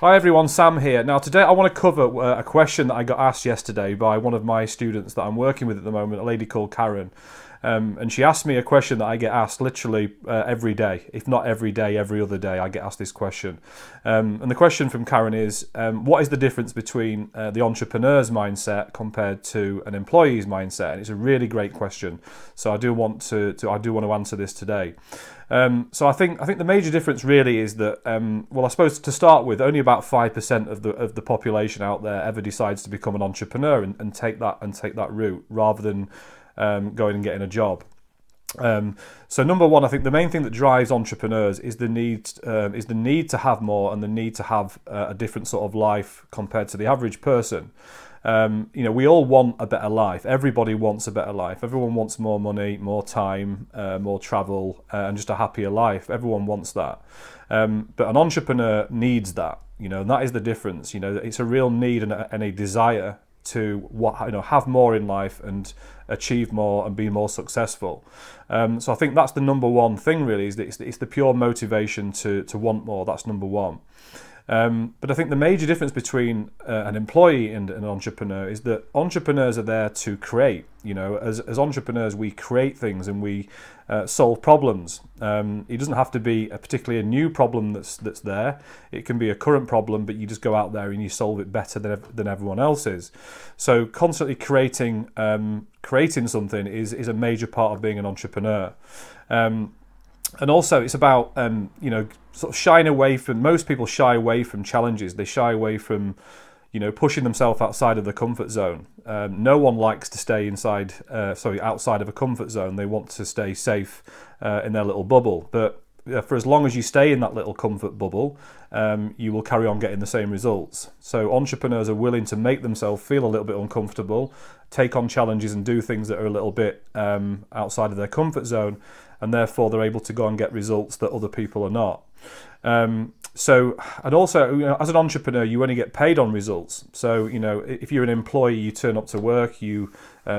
Hi everyone, Sam here. Now today I want to cover a question that I got asked yesterday by one of my students that I'm working with at the moment, a lady called Karen. And she asked me a question that I get asked literally every day, if not every day, every other day I get asked this question. And the question from Karen is, what is the difference between the entrepreneur's mindset compared to an employee's mindset? And it's a really great question. So I do want to answer this today. So I think the major difference really is that, well, I suppose to start with, only about 5% of the population out there ever decides to become an entrepreneur and take that route rather than going and getting a job. So number one, I think the main thing that drives entrepreneurs is the need to have more and the need to have a different sort of life compared to the average person. We all want a better life. Everybody wants a better life. Everyone wants more money, more time, more travel, and just a happier life. Everyone wants that. But an entrepreneur needs that, and that is the difference. It's a real need and a desire to have more in life and achieve more and be more successful. So I think that's the number one thing really, is that it's the pure motivation to want more. That's number one. But I think the major difference between an employee and an entrepreneur is that entrepreneurs are there to create. As entrepreneurs, we create things and we solve problems. It doesn't have to be particularly a new problem that's there. It can be a current problem, but you just go out there and you solve it better than everyone else is. So constantly creating something is a major part of being an entrepreneur. And also it's about, sort of shying away from, most people shy away from challenges. They shy away from, pushing themselves outside of the comfort zone. No one likes to stay outside of a comfort zone. They want to stay safe in their little bubble. But for as long as you stay in that little comfort bubble, you will carry on getting the same results. So entrepreneurs are willing to make themselves feel a little bit uncomfortable, take on challenges and do things that are a little bit outside of their comfort zone, and therefore they're able to go and get results that other people are not. And also, as an entrepreneur, you only get paid on results. So, if you're an employee, you turn up to work, you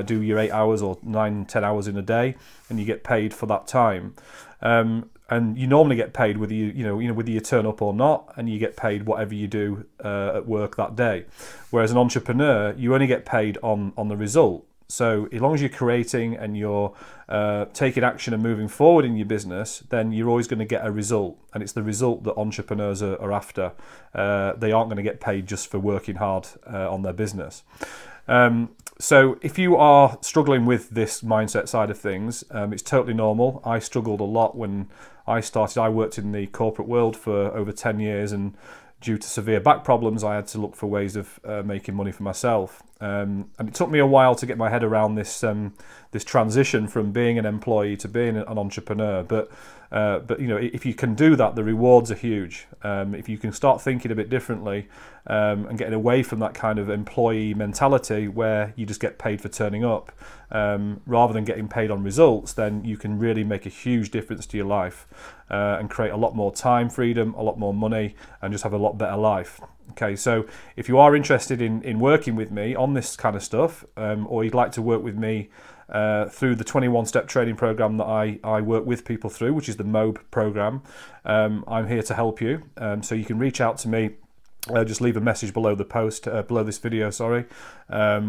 do your 8 hours or 9-10 hours in a day, and you get paid for that time. And you normally get paid whether you turn up or not, and you get paid whatever you do at work that day. Whereas an entrepreneur, you only get paid on the result. So as long as you're creating and you're taking action and moving forward in your business, then you're always going to get a result. And it's the result that entrepreneurs are after. They aren't going to get paid just for working hard on their business. So if you are struggling with this mindset side of things, it's totally normal. I struggled a lot when I started. I worked in the corporate world for over 10 years, and due to severe back problems, I had to look for ways of making money for myself. And it took me a while to get my head around this transition from being an employee to being an entrepreneur. But if you can do that, the rewards are huge. If you can start thinking a bit differently and getting away from that kind of employee mentality where you just get paid for turning up, rather than getting paid on results, then you can really make a huge difference to your life and create a lot more time freedom, a lot more money, and just have a lot better life. Okay, so if you are interested in working with me on this kind of stuff, or you'd like to work with me through the 21-step training program that I work with people through, which is the MOBE program, I'm here to help you. So you can reach out to me. Just leave a message below the post, below this video,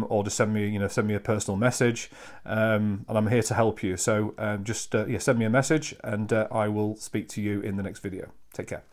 or just send me a personal message, and I'm here to help you. So send me a message, and I will speak to you in the next video. Take care.